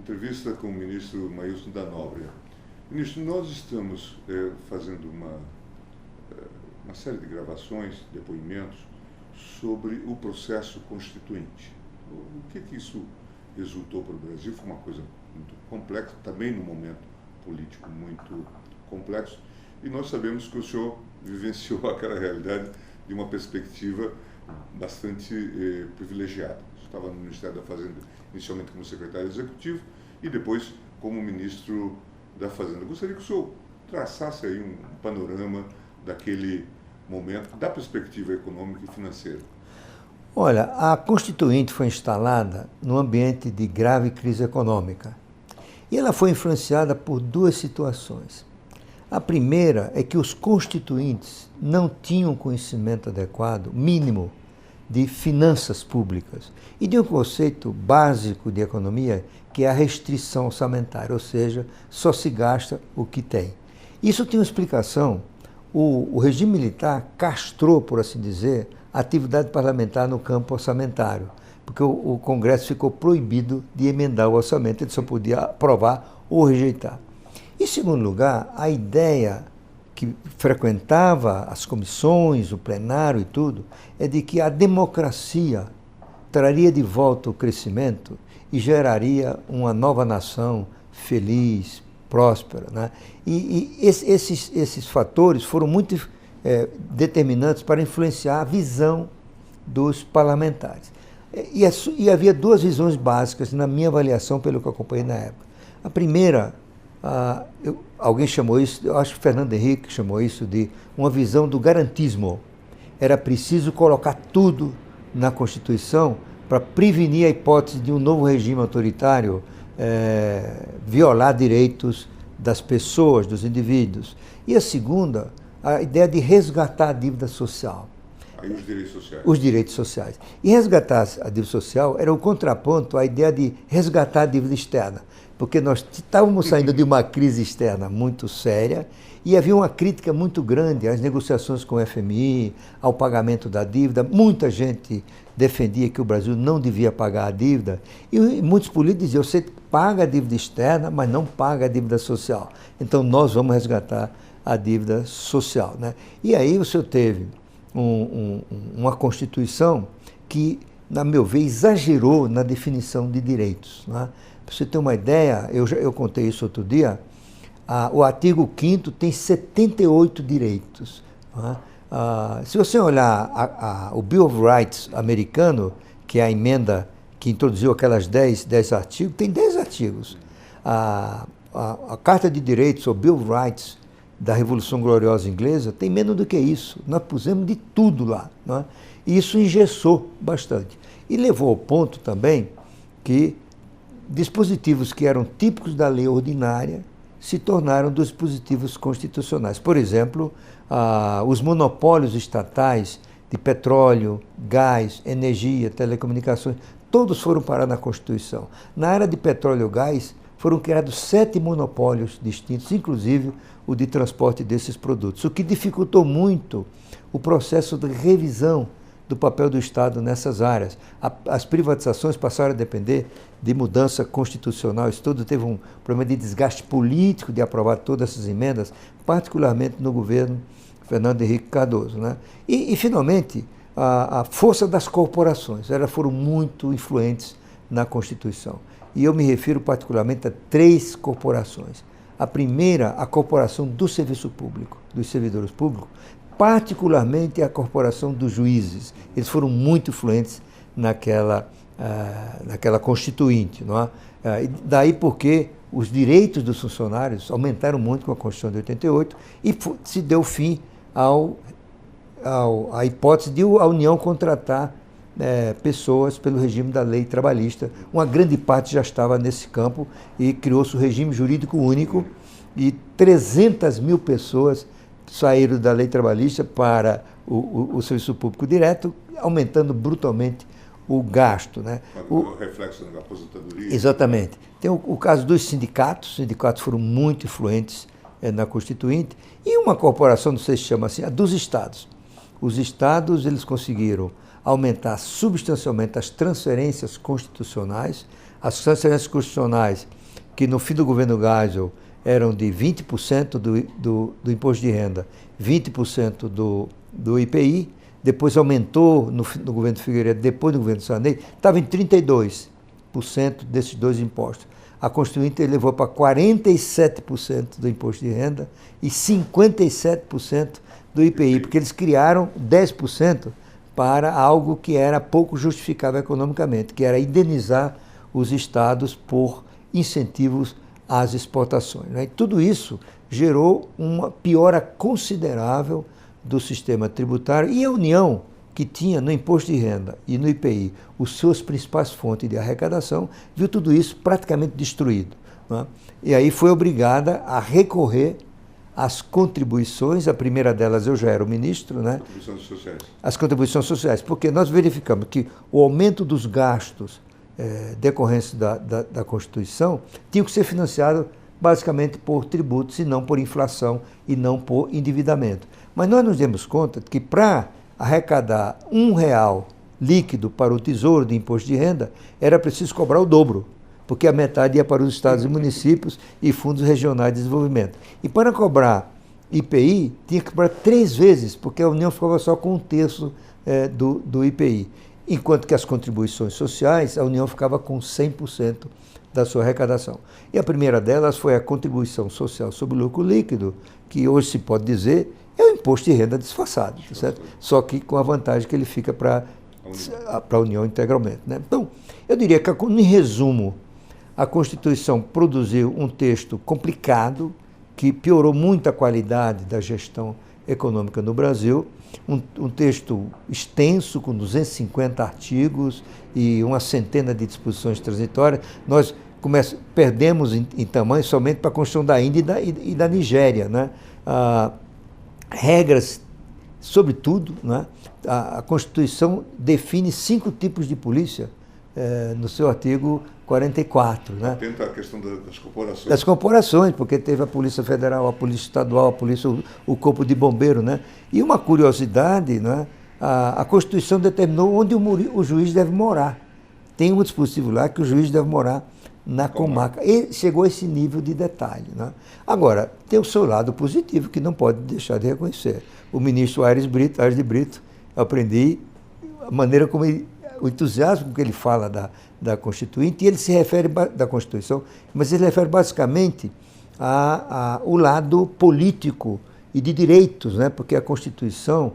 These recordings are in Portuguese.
Entrevista com o ministro Mailson da Nóbrega. Ministro, nós estamos fazendo uma série de gravações, depoimentos, sobre o processo constituinte. O que isso resultou para o Brasil? Foi uma coisa muito complexa, também num momento político muito complexo, e nós sabemos que o senhor vivenciou aquela realidade de uma perspectiva bastante privilegiada. Estava no Ministério da Fazenda, inicialmente como secretário executivo e depois como ministro da Fazenda. Gostaria que o senhor traçasse aí um panorama daquele momento, da perspectiva econômica e financeira. Olha, a Constituinte foi instalada num ambiente de grave crise econômica. E ela foi influenciada por duas situações. A primeira é que os constituintes não tinham conhecimento adequado, mínimo, de finanças públicas e de um conceito básico de economia, que é a restrição orçamentária, ou seja, só se gasta o que tem. Isso tem uma explicação. O regime militar castrou, por assim dizer, a atividade parlamentar no campo orçamentário, porque o Congresso ficou proibido de emendar o orçamento, ele só podia aprovar ou rejeitar. Em segundo lugar, a ideia que frequentava as comissões, o plenário e tudo, é de que a democracia traria de volta o crescimento e geraria uma nova nação feliz, próspera, né? E esses fatores foram muito determinantes para influenciar a visão dos parlamentares. E havia duas visões básicas, na minha avaliação, pelo que eu acompanhei na época. A primeira, alguém chamou isso, eu acho que Fernando Henrique chamou isso de uma visão do garantismo. Era preciso colocar tudo na Constituição para prevenir a hipótese de um novo regime autoritário violar direitos das pessoas, dos indivíduos. E a segunda, a ideia de resgatar a dívida social. Aí os direitos sociais. Os direitos sociais. E resgatar a dívida social era o contraponto à ideia de resgatar a dívida externa, porque nós estávamos saindo de uma crise externa muito séria e havia uma crítica muito grande às negociações com o FMI, ao pagamento da dívida. Muita gente defendia que o Brasil não devia pagar a dívida e muitos políticos diziam: você paga a dívida externa, mas não paga a dívida social. Então nós vamos resgatar a dívida social, né? E aí o senhor teve uma Constituição que, na meu ver, exagerou na definição de direitos, né? Para você ter uma ideia, eu contei isso outro dia, o artigo 5º tem 78 direitos, né? Se você olhar o Bill of Rights americano, que é a emenda que introduziu aquelas 10 artigos, tem 10 artigos. A Carta de Direitos, ou Bill of Rights, da Revolução Gloriosa Inglesa, tem menos do que isso. Nós pusemos de tudo lá, né? E isso engessou bastante. E levou ao ponto também que dispositivos que eram típicos da lei ordinária se tornaram dispositivos constitucionais. Por exemplo, os monopólios estatais de petróleo, gás, energia, telecomunicações, todos foram parar na Constituição. Na área de petróleo e gás, foram criados 7 monopólios distintos, inclusive o de transporte desses produtos, o que dificultou muito o processo de revisão do papel do Estado nessas áreas. As privatizações passaram a depender de mudança constitucional, isso tudo teve um problema de desgaste político de aprovar todas essas emendas, particularmente no governo Fernando Henrique Cardoso, né? E finalmente, a força das corporações, elas foram muito influentes na Constituição. E eu me refiro particularmente a 3 corporações. A primeira, a corporação do serviço público, dos servidores públicos, particularmente a corporação dos juízes. Eles foram muito influentes naquela Constituinte, não é? Daí porque os direitos dos funcionários aumentaram muito com a Constituição de 88 e se deu fim à hipótese de a União contratar pessoas pelo regime da lei trabalhista. Uma grande parte já estava nesse campo e criou-se o regime jurídico único e 300 mil pessoas saíram da lei trabalhista para o serviço público direto, aumentando brutalmente o gasto, né? O reflexo da aposentadoria. Exatamente. Tem o caso dos sindicatos. Os sindicatos foram muito influentes na Constituinte. E uma corporação, não sei se chama assim, a dos estados. Os estados, eles conseguiram aumentar substancialmente as transferências constitucionais. As transferências constitucionais que no fim do governo Geisel eram de 20% do imposto de renda, 20% do IPI, depois aumentou no governo Figueiredo, depois no governo Sarney, estava em 32% desses dois impostos. A Constituinte levou para 47% do imposto de renda e 57% do IPI, porque eles criaram 10% para algo que era pouco justificável economicamente, que era indenizar os estados por incentivos às exportações, né? E tudo isso gerou uma piora considerável do sistema tributário, e a União, que tinha no imposto de renda e no IPI os suas principais fontes de arrecadação, viu tudo isso praticamente destruído, né? E aí foi obrigada a recorrer às contribuições. A primeira delas, eu já era o ministro, né? Contribuições sociais. As contribuições sociais, porque nós verificamos que o aumento dos gastos decorrentes da Constituição tinha que ser financiado basicamente por tributos e não por inflação e não por endividamento. Mas nós nos demos conta que para arrecadar R$1 líquido para o Tesouro de Imposto de Renda, era preciso cobrar o dobro, porque a metade ia para os estados e municípios e fundos regionais de desenvolvimento. E para cobrar IPI, tinha que cobrar 3 vezes, porque a União ficava só com 1/3 do IPI. Enquanto que as contribuições sociais, a União ficava com 100% da sua arrecadação. E a primeira delas foi a contribuição social sobre o lucro líquido, que hoje se pode dizer é o imposto de renda disfarçado, certo? Só que com a vantagem que ele fica para a União integralmente, né? Então, eu diria que, em resumo, a Constituição produziu um texto complicado, que piorou muito a qualidade da gestão econômica no Brasil, um texto extenso, com 250 artigos e uma centena de disposições transitórias. Nós perdemos em tamanho somente para a Constituição da Índia e da Nigéria, né? Regras sobre tudo, né? A Constituição define 5 tipos de polícia no seu artigo 44. Né? Atenta à questão das corporações. Das corporações, porque teve a Polícia Federal, a Polícia Estadual, a Polícia, o Corpo de Bombeiro, né? E uma curiosidade, né? A Constituição determinou onde o juiz deve morar. Tem um dispositivo lá que o juiz deve morar na comarca. E chegou a esse nível de detalhe, né? Agora, tem o seu lado positivo, que não pode deixar de reconhecer. O ministro Aires de Brito, eu aprendi a maneira como o entusiasmo com que ele fala da Constituinte, e ele se refere da Constituição, mas ele refere basicamente ao lado político e de direitos, né? Porque a Constituição,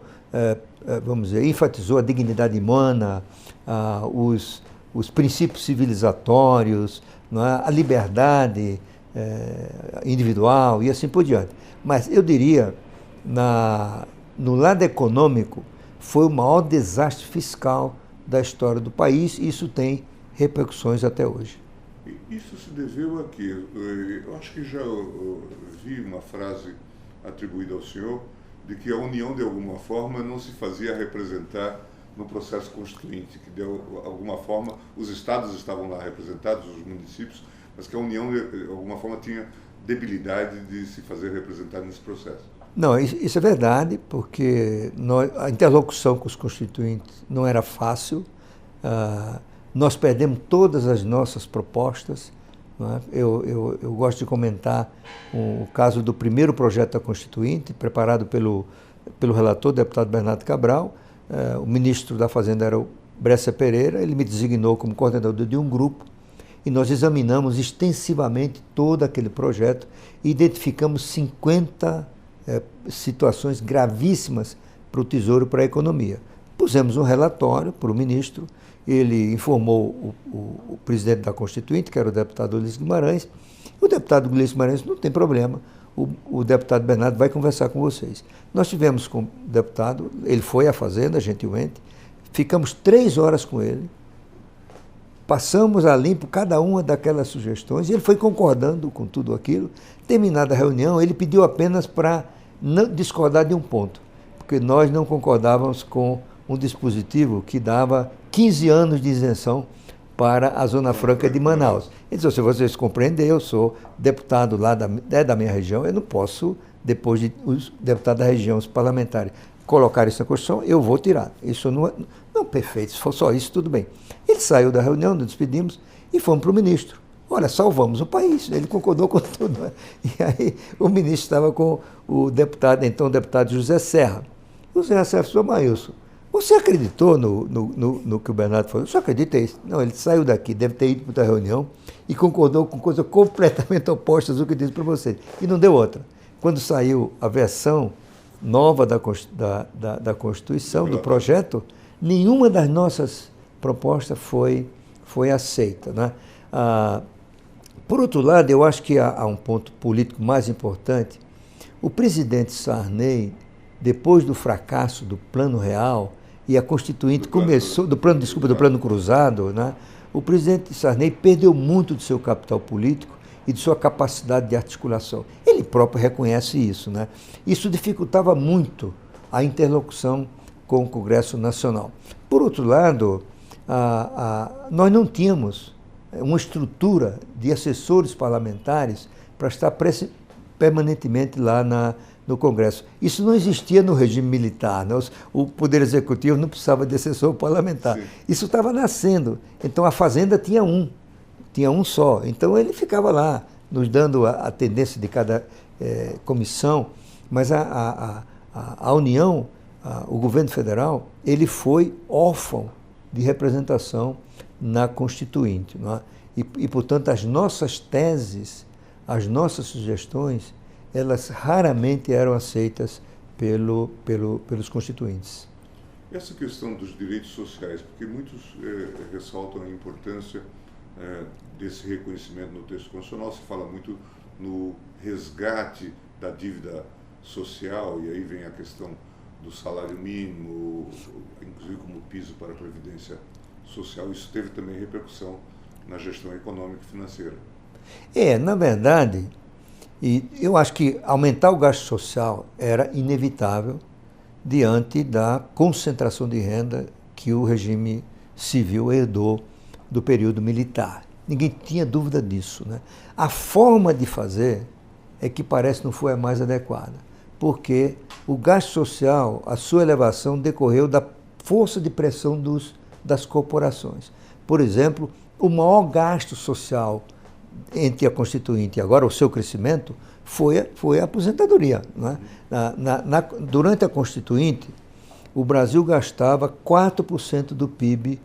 vamos dizer, enfatizou a dignidade humana, os princípios civilizatórios, não é? A liberdade individual e assim por diante. Mas eu diria, no lado econômico, foi o maior desastre fiscal da história do país, e isso tem repercussões até hoje. Isso se deveu a quê? Eu acho que já vi uma frase atribuída ao senhor de que a União, de alguma forma, não se fazia representar no processo constituinte, que de alguma forma os estados estavam lá representados, os municípios, mas que a União, de alguma forma, tinha debilidade de se fazer representar nesse processo. Não, isso é verdade, porque a interlocução com os constituintes não era fácil. Nós perdemos todas as nossas propostas, não é? Eu gosto de comentar o caso do primeiro projeto da Constituinte, preparado pelo relator, o deputado Bernardo Cabral. O ministro da Fazenda era o Brescia Pereira. Ele me designou como coordenador de um grupo, e nós examinamos extensivamente todo aquele projeto e identificamos 50 situações gravíssimas para o Tesouro e para a economia. Pusemos um relatório para o ministro, ele informou o presidente da Constituinte, que era o deputado Ulisses Guimarães. O deputado Ulisses Guimarães: não tem problema, o deputado Bernardo vai conversar com vocês. Nós tivemos com o deputado, ele foi à Fazenda, gentilmente, ficamos 3 horas com ele, passamos a limpo cada uma daquelas sugestões, e ele foi concordando com tudo aquilo. Terminada a reunião, ele pediu apenas para não discordar de um ponto, porque nós não concordávamos com um dispositivo que dava 15 anos de isenção para a Zona Franca de Manaus. Ele disse: se vocês compreenderem, eu sou deputado lá da minha região, eu não posso, depois de os deputados da região, os parlamentares, colocar isso na Constituição, eu vou tirar. Isso não, perfeito, se for só isso, tudo bem. Ele saiu da reunião, nos despedimos e fomos para o ministro. olha, salvamos o país. Ele concordou com tudo. Né? E aí o ministro estava com o deputado, então o deputado José Serra. O José Serra falou, Maílson, você acreditou no que o Bernardo falou? Eu só acreditei. Não, ele saiu daqui, deve ter ido para outra reunião e concordou com coisas completamente opostas do que eu disse para você. E não deu outra. Quando saiu a versão nova da Constituição, do projeto, nenhuma das nossas propostas foi aceita. Né? Por outro lado, eu acho que há um ponto político mais importante. O presidente Sarney, depois do fracasso do Plano Real, e a Constituinte começou, do Plano Cruzado, né? O presidente Sarney perdeu muito do seu capital político e de sua capacidade de articulação. Ele próprio reconhece isso. Né? Isso dificultava muito a interlocução com o Congresso Nacional. Por outro lado, nós não tínhamos uma estrutura de assessores parlamentares para estar permanentemente lá no Congresso. Isso não existia no regime militar. Né? O Poder Executivo não precisava de assessor parlamentar. Sim. Isso estava nascendo. Então a Fazenda tinha um só. Então ele ficava lá, nos dando a tendência de cada comissão, mas a União, o governo federal, ele foi órfão de representação na Constituinte. Não é? E, portanto, as nossas teses, as nossas sugestões, elas raramente eram aceitas pelos constituintes. Essa questão dos direitos sociais, porque muitos ressaltam a importância desse reconhecimento no texto constitucional, se fala muito no resgate da dívida social, e aí vem a questão do salário mínimo, inclusive como piso para a Previdência Social. Isso teve também repercussão na gestão econômica e financeira. Na verdade, e eu acho que aumentar o gasto social era inevitável diante da concentração de renda que o regime civil herdou do período militar. Ninguém tinha dúvida disso. Né? A forma de fazer é que parece não foi a mais adequada, porque o gasto social, a sua elevação, decorreu da força de pressão das corporações. Por exemplo, o maior gasto social entre a Constituinte e agora o seu crescimento foi a aposentadoria. Né? Durante a Constituinte, o Brasil gastava 4% do PIB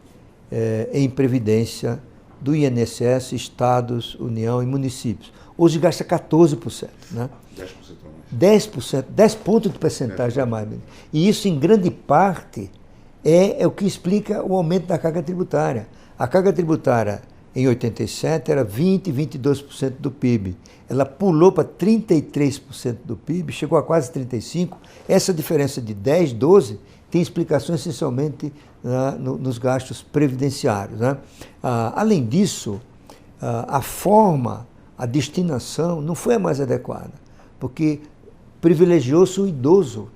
em previdência do INSS, estados, União e municípios. Hoje gasta 14%. Né? 10%, 10 pontos de percentagem a mais. E isso, em grande parte, é o que explica o aumento da carga tributária. A carga tributária, em 87, era 20%, 22% do PIB. Ela pulou para 33% do PIB, chegou a quase 35%. Essa diferença de 10%, 12% tem explicação essencialmente nos gastos previdenciários. Né? Além disso, a forma, a destinação não foi a mais adequada, porque privilegiou-se o idoso,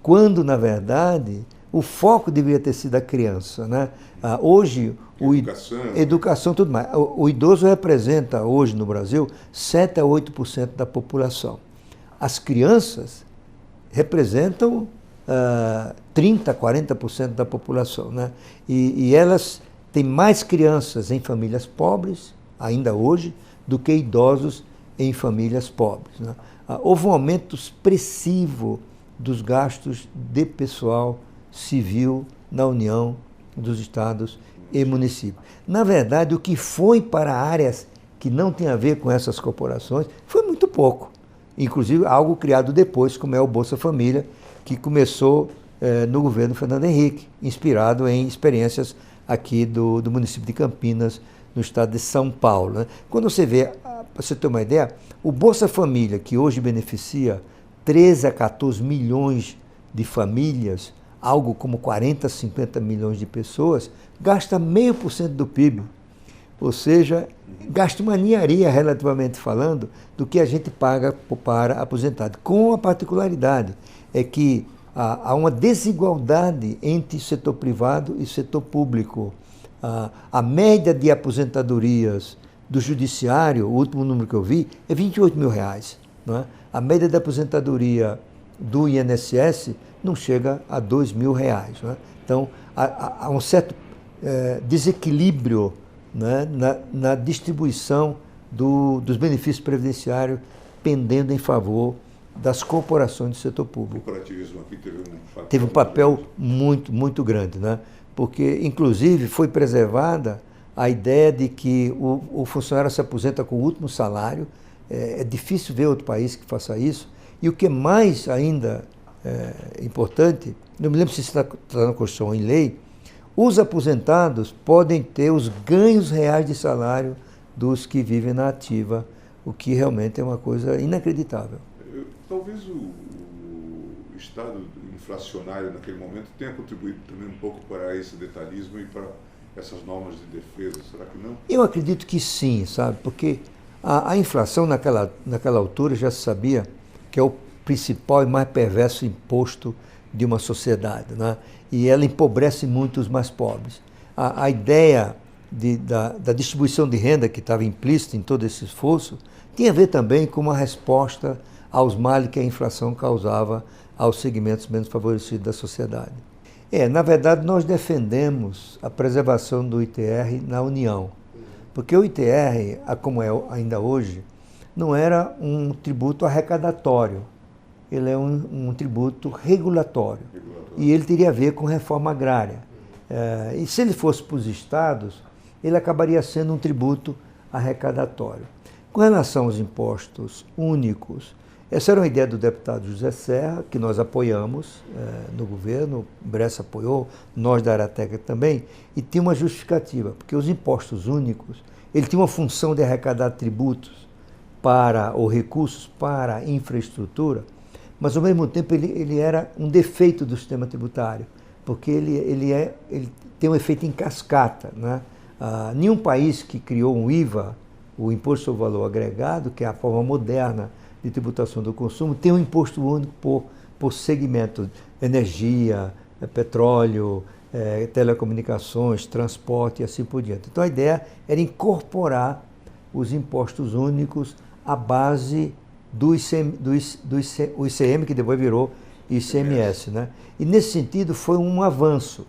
quando, na verdade, o foco deveria ter sido a criança. Né? Hoje, educação, tudo mais. O idoso representa, hoje no Brasil, 7% a 8% da população. As crianças representam 30%, 40% da população. Né? E elas têm mais crianças em famílias pobres, ainda hoje, do que idosos em famílias pobres. Né? Houve um aumento expressivo dos gastos de pessoal civil na União, dos estados e municípios. Na verdade, o que foi para áreas que não tem a ver com essas corporações foi muito pouco. Inclusive, algo criado depois, como é o Bolsa Família, que começou no governo Fernando Henrique, inspirado em experiências aqui do município de Campinas, no estado de São Paulo. Né? Quando você vê, para você ter uma ideia, o Bolsa Família, que hoje beneficia 13 a 14 milhões de famílias, algo como 40, 50 milhões de pessoas, gasta 0,5% do PIB. Ou seja, gasta uma ninharia, relativamente falando, do que a gente paga para aposentado. Com a particularidade é que há uma desigualdade entre setor privado e setor público. A média de aposentadorias do judiciário, o último número que eu vi, é R$28 mil. Não é? A média de aposentadoria do INSS não chega a R$2 mil. Não é? Então, há um certo desequilíbrio né, na distribuição dos benefícios previdenciários pendendo em favor das corporações do setor público. O corporativismo aqui teve um papel muito, muito grande, né? Porque, inclusive, foi preservada a ideia de que o funcionário se aposenta com o último salário. É difícil ver outro país que faça isso. E o que é mais ainda importante, não me lembro se está na Constituição ou em lei, os aposentados podem ter os ganhos reais de salário dos que vivem na ativa, o que realmente é uma coisa inacreditável. Talvez o estado inflacionário naquele momento tenha contribuído também um pouco para esse detalhismo e para essas normas de defesa, será que não? Eu acredito que sim, sabe, porque a inflação naquela altura já se sabia que é o principal e mais perverso imposto de uma sociedade, né? E ela empobrece muito os mais pobres. A ideia da distribuição de renda que estava implícita em todo esse esforço tinha a ver também com uma resposta aos males que a inflação causava aos segmentos menos favorecidos da sociedade. Na verdade, nós defendemos a preservação do ITR na União, porque o ITR, como é ainda hoje, não era um tributo arrecadatório, ele é um tributo regulatório, e ele teria a ver com reforma agrária. E se ele fosse para os estados, ele acabaria sendo um tributo arrecadatório. Com relação aos impostos únicos, essa era uma ideia do deputado José Serra, que nós apoiamos no governo, o Bressa apoiou, nós da Arateca também, e tinha uma justificativa, porque os impostos únicos, ele tinha uma função de arrecadar tributos ou recursos para a infraestrutura, mas ao mesmo tempo ele era um defeito do sistema tributário, porque ele tem um efeito em cascata, né? Nenhum país que criou um IVA, o Imposto sobre Valor Agregado, que é a forma moderna de tributação do consumo, tem um imposto único por segmento: energia, petróleo, telecomunicações, transporte e assim por diante. Então a ideia era incorporar os impostos únicos à base do ICM, que depois virou ICMS, né? E nesse sentido foi um avanço.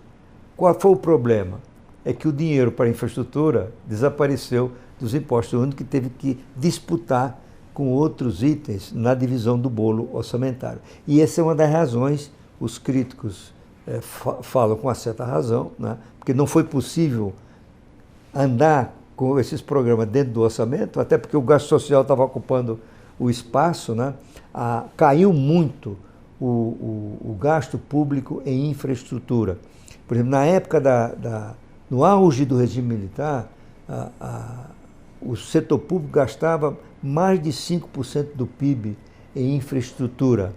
Qual foi o problema? É que o dinheiro para a infraestrutura desapareceu dos impostos únicos, que teve que disputar com outros itens na divisão do bolo orçamentário. E essa é uma das razões, os críticos falam com uma certa razão, né? Porque não foi possível andar com esses programas dentro do orçamento, até porque o gasto social estava ocupando o espaço, né? Caiu muito o gasto público em infraestrutura. Por exemplo, na época no auge do regime militar, o setor público gastava mais de 5% do PIB em infraestrutura,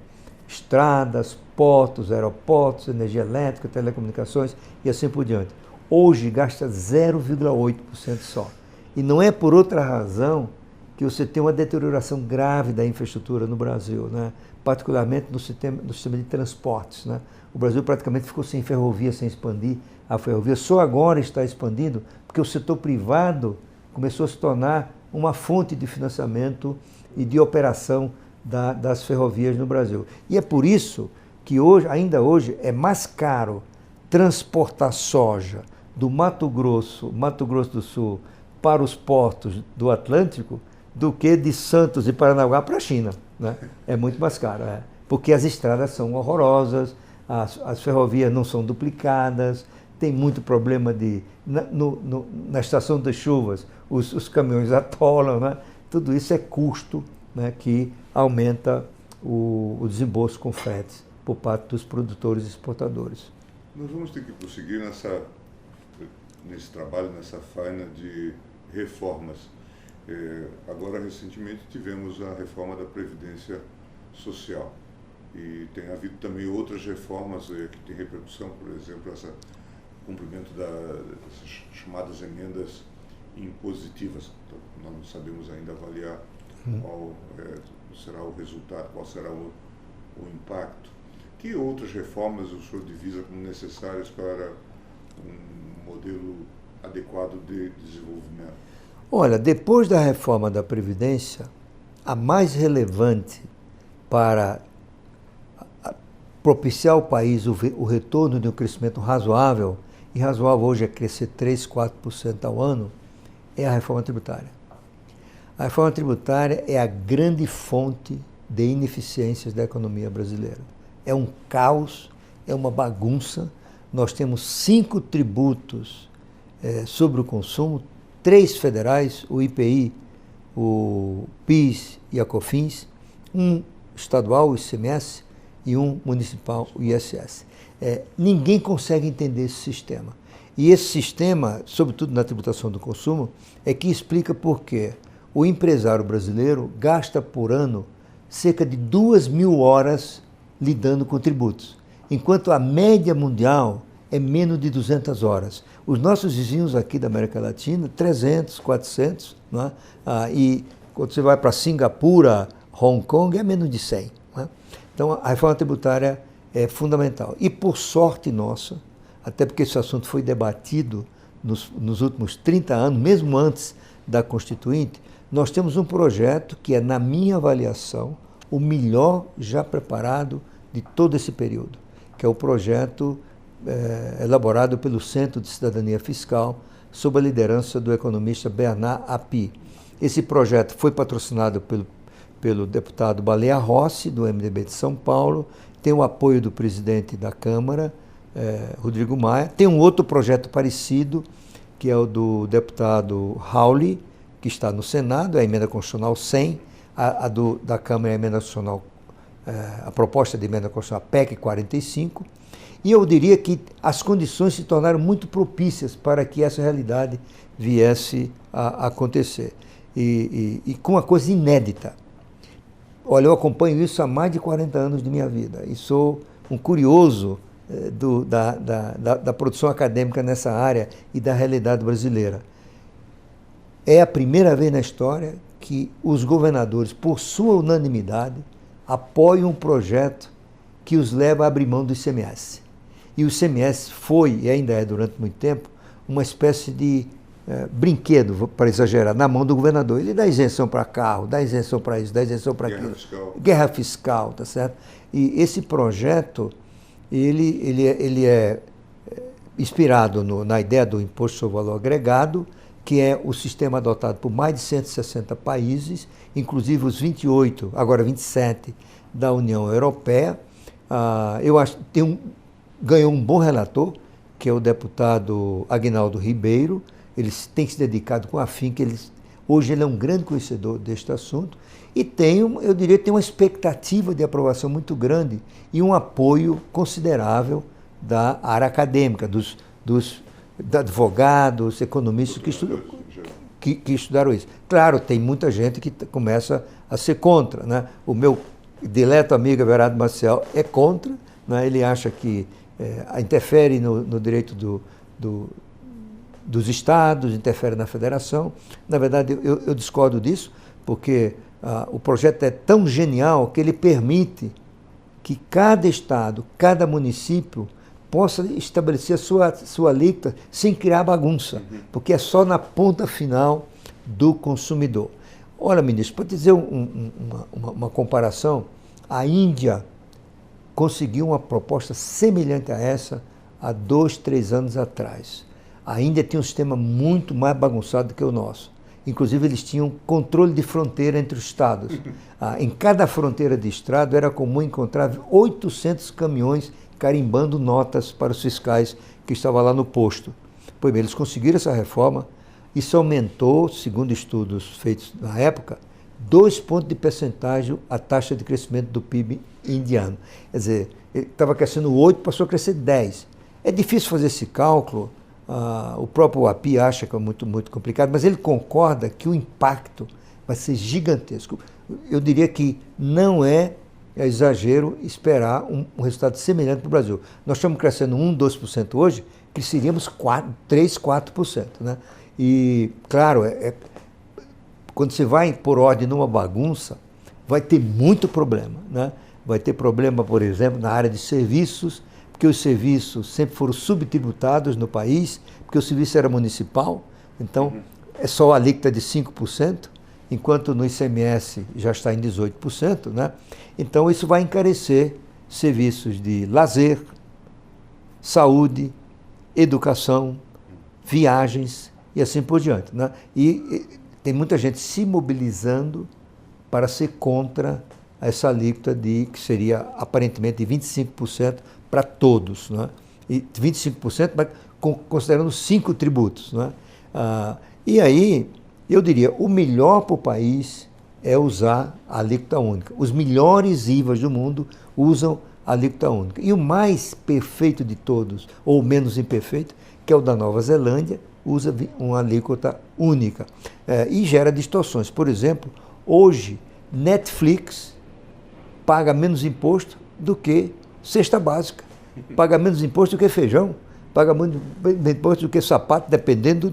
estradas, portos, aeroportos, energia elétrica, telecomunicações e assim por diante. Hoje gasta 0,8% só. E não é por outra razão que você tem uma deterioração grave da infraestrutura no Brasil, né? Particularmente no sistema de transportes, né? O Brasil praticamente ficou sem ferrovia, sem expandir a ferrovia. Só agora está expandindo porque o setor privado começou a se tornar uma fonte de financiamento e de operação das ferrovias no Brasil. E é por isso que ainda hoje, é mais caro transportar soja do Mato Grosso do Sul, para os portos do Atlântico, do que de Santos e Paranaguá para a China, né? É muito mais caro, porque as estradas são horrorosas, as ferrovias não são duplicadas, tem muito problema na estação das chuvas, os caminhões atolam, né? Tudo isso é custo, né, que aumenta o desembolso com fretes por parte dos produtores e exportadores. Nós vamos ter que prosseguir nesse trabalho, nessa faina de reformas. Agora, recentemente, tivemos a reforma da Previdência Social e tem havido também outras reformas que têm repercussão, por exemplo, esse cumprimento dessas chamadas emendas impositivas. Então, nós não sabemos ainda avaliar qual será o resultado, qual será o impacto. Que outras reformas o senhor divisa como necessárias para um modelo adequado de desenvolvimento? Olha, depois da reforma da Previdência, a mais relevante para propiciar ao país o retorno de um crescimento razoável, e razoável hoje é crescer 3%, 4% ao ano, é a reforma tributária. A reforma tributária é a grande fonte de ineficiências da economia brasileira. É um caos, é uma bagunça. Nós temos 5 tributos sobre o consumo, 3 federais, o IPI, o PIS e a COFINS, um estadual, o ICMS, e um municipal, o ISS. Ninguém consegue entender esse sistema. E esse sistema, sobretudo na tributação do consumo, é que explica por que o empresário brasileiro gasta por ano cerca de 2.000 horas lidando com tributos, enquanto a média mundial é menos de 200 horas. Os nossos vizinhos aqui da América Latina, 300, 400, né? E quando você vai para Singapura, Hong Kong, é menos de 100. Né? Então, a reforma tributária é fundamental. E, por sorte nossa, até porque esse assunto foi debatido nos últimos 30 anos, mesmo antes da Constituinte, nós temos um projeto que é, na minha avaliação, o melhor já preparado de todo esse período, que é o projeto elaborado pelo Centro de Cidadania Fiscal, sob a liderança do economista Bernard Api. Esse projeto foi patrocinado pelo deputado Baleia Rossi, do MDB de São Paulo, tem o apoio do presidente da Câmara, Rodrigo Maia. Tem um outro projeto parecido, que é o do deputado Rauli, que está no Senado, é a emenda constitucional 100, da Câmara é a emenda constitucional, a proposta de emenda constitucional PEC 45, e eu diria que as condições se tornaram muito propícias para que essa realidade viesse a acontecer. E com uma coisa inédita. Olha, eu acompanho isso há mais de 40 anos de minha vida e sou um curioso da produção acadêmica nessa área e da realidade brasileira. É a primeira vez na história que os governadores, por sua unanimidade, apoiam um projeto que os leva a abrir mão do ICMS. E o ICMS foi, e ainda é durante muito tempo, uma espécie de brinquedo, para exagerar, na mão do governador. Ele dá isenção para carro, dá isenção para isso, dá isenção para aquilo. Guerra fiscal, tá certo? E esse projeto, ele é inspirado na ideia do Imposto sobre Valor Agregado, que é o sistema adotado por mais de 160 países, inclusive os 28, agora 27, da União Europeia. Eu acho que ganhou um bom relator, que é o deputado Aguinaldo Ribeiro. Ele tem se dedicado com afinco, hoje ele é um grande conhecedor deste assunto e eu diria que tem uma expectativa de aprovação muito grande e um apoio considerável da área acadêmica, dos advogados, economistas que estudaram isso. Claro, tem muita gente que começa a ser contra, né? O meu dileto amigo Everardo Maciel é contra, né? Ele acha que interfere no direito dos estados, interfere na federação. Na verdade, eu discordo disso, porque o projeto é tão genial que ele permite que cada estado, cada município possa estabelecer a sua alíquota sem criar bagunça, porque é só na ponta final do consumidor. Olha, ministro, para dizer uma comparação, a Índia conseguiu uma proposta semelhante a essa há 2, 3 anos atrás. A Índia tinha um sistema muito mais bagunçado do que o nosso. Inclusive, eles tinham controle de fronteira entre os estados. Em cada fronteira de estado era comum encontrar 800 caminhões carimbando notas para os fiscais que estavam lá no posto. Pois bem, eles conseguiram essa reforma. Isso aumentou, segundo estudos feitos na época, 2 pontos de percentagem a taxa de crescimento do PIB indiano. Quer dizer, ele estava crescendo 8, passou a crescer 10. É difícil fazer esse cálculo. O próprio API acha que é muito, muito complicado, mas ele concorda que o impacto vai ser gigantesco. Eu diria que não é exagero esperar um resultado semelhante para o Brasil. Nós estamos crescendo 1, 2% hoje, cresceríamos 3, 4%. Né? E, claro, quando você vai por ordem numa bagunça, vai ter muito problema. Né? Vai ter problema, por exemplo, na área de serviços, porque os serviços sempre foram subtributados no país, porque o serviço era municipal, então é só a alíquota de 5%, enquanto no ICMS já está em 18%, né? Então isso vai encarecer serviços de lazer, saúde, educação, viagens, e assim por diante, né? E tem muita gente se mobilizando para ser contra essa alíquota que seria aparentemente de 25% para todos, né? E 25%, mas considerando 5 tributos, né? E aí, eu diria, o melhor para o país é usar a alíquota única. Os melhores IVAs do mundo usam a alíquota única. E o mais perfeito de todos, ou menos imperfeito, que é o da Nova Zelândia, usa uma alíquota única. E gera distorções. Por exemplo, hoje, Netflix paga menos imposto do que cesta básica, paga menos imposto do que feijão, paga menos imposto do que sapato, dependendo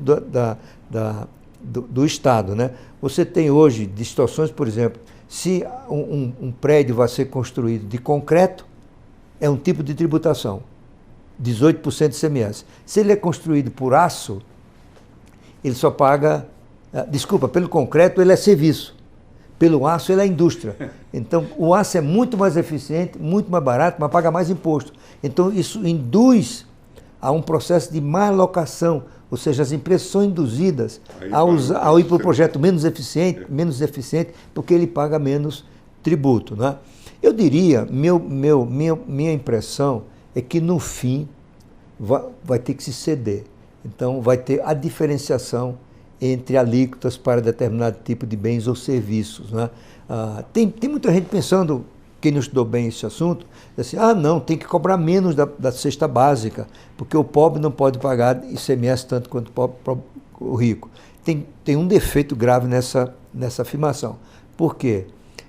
do estado, né? Você tem hoje distorções, por exemplo, se um prédio vai ser construído de concreto, é um tipo de tributação, 18% de ICMS. Se ele é construído por aço, ele só paga, pelo concreto ele é serviço, pelo aço ele é indústria. Então, o aço é muito mais eficiente, muito mais barato, mas paga mais imposto. Então, isso induz a um processo de má alocação, ou seja, as empresas são induzidas ao ir para o projeto menos eficiente, porque ele paga menos tributo, né? Eu diria, minha impressão é que no fim vai ter que se ceder. Então vai ter a diferenciação entre alíquotas para determinado tipo de bens ou serviços, né? Tem muita gente pensando, quem não estudou bem esse assunto, assim, não, tem que cobrar menos da cesta básica, porque o pobre não pode pagar ICMS tanto quanto o rico. Tem um defeito grave nessa afirmação. Por quê?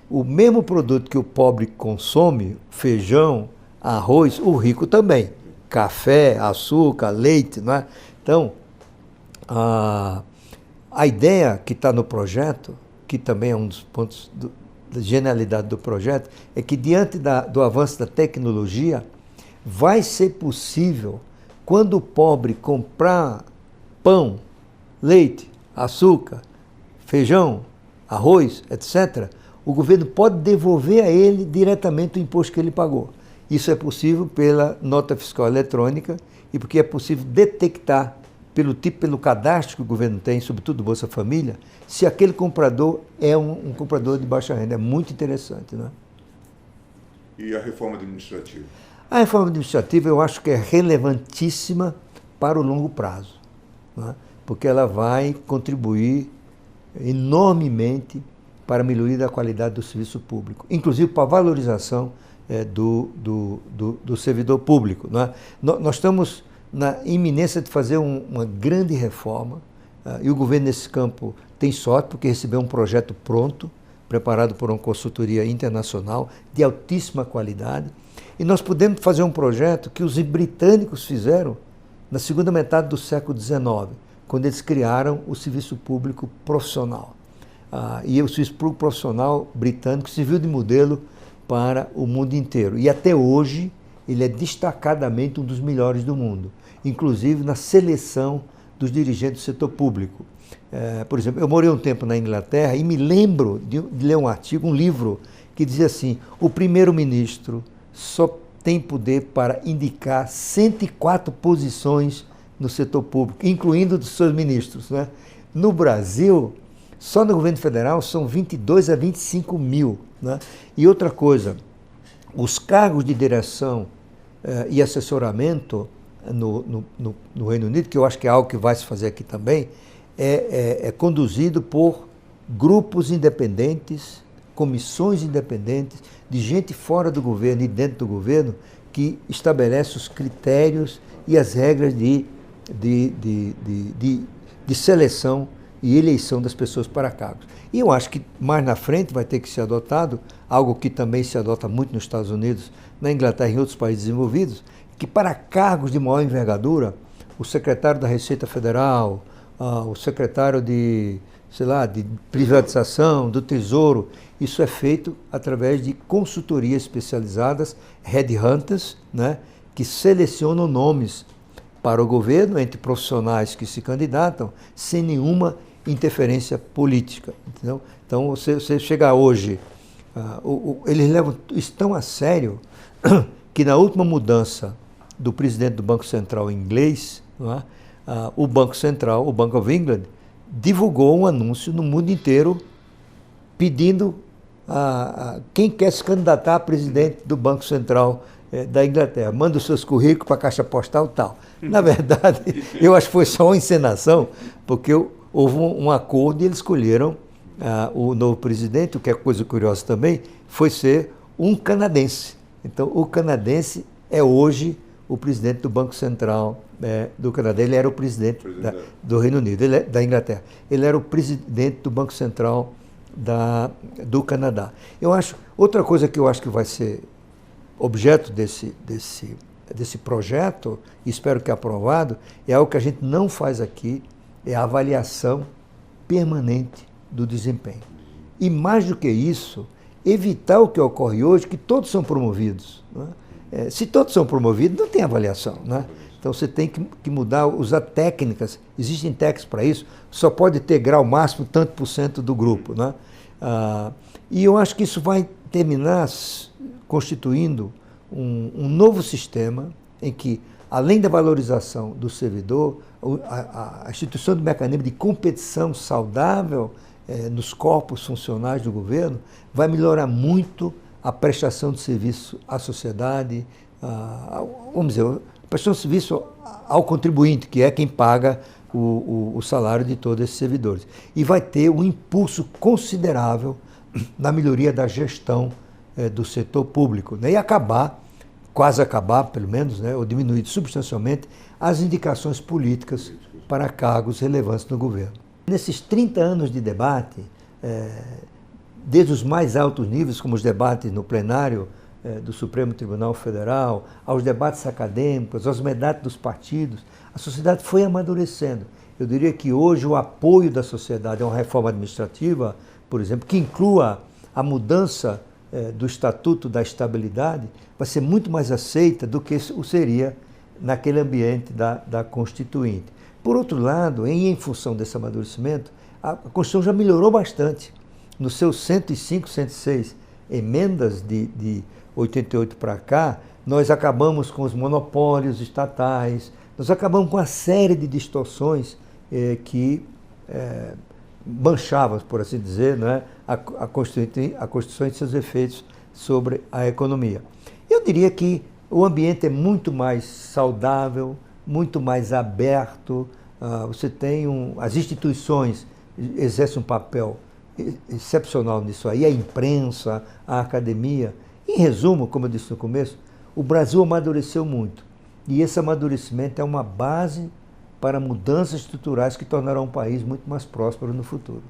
O mesmo produto que o pobre consome, feijão, arroz, o rico também. Café, açúcar, leite, não é? Então, a ideia que está no projeto, que também é um dos pontos da genialidade do projeto, é que diante do avanço da tecnologia, vai ser possível, quando o pobre comprar pão, leite, açúcar, feijão, arroz, etc., o governo pode devolver a ele diretamente o imposto que ele pagou. Isso é possível pela nota fiscal eletrônica e porque é possível detectar pelo cadastro que o governo tem, sobretudo Bolsa Família, se aquele comprador é um comprador de baixa renda. É muito interessante, né? E a reforma administrativa? A reforma administrativa eu acho que é relevantíssima para o longo prazo, né? Porque ela vai contribuir enormemente para a melhoria da qualidade do serviço público, inclusive para a valorização do servidor público, né? Nós estamos na iminência de fazer uma grande reforma, e o governo nesse campo tem sorte porque recebeu um projeto pronto, preparado por uma consultoria internacional de altíssima qualidade, e nós podemos fazer um projeto que os britânicos fizeram na segunda metade do século XIX, quando eles criaram o serviço público profissional. E o serviço público profissional britânico serviu de modelo para o mundo inteiro. E até hoje ele é destacadamente um dos melhores do mundo, inclusive na seleção dos dirigentes do setor público. Por exemplo, eu morei um tempo na Inglaterra e me lembro de ler um livro, que dizia assim: o primeiro-ministro só tem poder para indicar 104 posições no setor público, incluindo dos seus ministros, né? No Brasil, só no governo federal são 22 a 25 mil, né? E outra coisa, os cargos de direção e assessoramento no Reino Unido, que eu acho que é algo que vai se fazer aqui também, é conduzido por grupos independentes, comissões independentes, de gente fora do governo e dentro do governo, que estabelece os critérios e as regras de seleção e eleição das pessoas para cargos. E eu acho que mais na frente vai ter que ser adotado, algo que também se adota muito nos Estados Unidos, na Inglaterra e em outros países desenvolvidos, que para cargos de maior envergadura, o secretário da Receita Federal, o secretário de privatização, do Tesouro, isso é feito através de consultorias especializadas, headhunters, né, que selecionam nomes para o governo entre profissionais que se candidatam sem nenhuma interferência política. Entendeu? Então, você chegar hoje, eles levam isso tão a sério que na última mudança do presidente do Banco Central inglês, não é? o Banco Central, o Bank of England, divulgou um anúncio no mundo inteiro pedindo a quem quer se candidatar a presidente do Banco Central da Inglaterra. Manda os seus currículos para a caixa postal e tal. Na verdade, eu acho que foi só uma encenação, porque houve um acordo e eles escolheram o novo presidente, o que é coisa curiosa também, foi ser um canadense. Então, o canadense é hoje o presidente do Banco Central do Canadá. Ele era o presidente do Reino Unido, da Inglaterra. Ele era o presidente do Banco Central do Canadá. Outra coisa que eu acho que vai ser objeto desse projeto, e espero que aprovado, é algo que a gente não faz aqui, é a avaliação permanente do desempenho. E mais do que isso, evitar o que ocorre hoje, que todos são promovidos. Não é? Se todos são promovidos, não tem avaliação. Não é? Então você tem que mudar, usar técnicas, existem técnicas para isso, só pode ter grau máximo tanto por cento do grupo. Não é? E eu acho que isso vai terminar constituindo um novo sistema em que, além da valorização do servidor, a instituição do mecanismo de competição saudável nos corpos funcionais do governo vai melhorar muito a prestação de serviço à sociedade, vamos dizer, a prestação de serviço ao contribuinte, que é quem paga o salário de todos esses servidores. E vai ter um impulso considerável na melhoria da gestão do setor público, né? E quase acabar, pelo menos, né, ou diminuir substancialmente as indicações políticas para cargos relevantes no governo. Nesses 30 anos de debate, desde os mais altos níveis, como os debates no plenário do Supremo Tribunal Federal, aos debates acadêmicos, aos debates dos partidos, a sociedade foi amadurecendo. Eu diria que hoje o apoio da sociedade a uma reforma administrativa, por exemplo, que inclua a mudança do Estatuto da Estabilidade, vai ser muito mais aceita do que o seria naquele ambiente da Constituinte. Por outro lado, em função desse amadurecimento, a Constituição já melhorou bastante. Nos seus 105, 106 emendas de 88 para cá, nós acabamos com os monopólios estatais, nós acabamos com uma série de distorções que manchavam, por assim dizer, né, a Constituição e seus efeitos sobre a economia. Eu diria que o ambiente é muito mais saudável, muito mais aberto, você tem as instituições exercem um papel excepcional nisso aí, a imprensa, a academia. Em resumo, como eu disse no começo, o Brasil amadureceu muito. E esse amadurecimento é uma base para mudanças estruturais que tornarão o país muito mais próspero no futuro.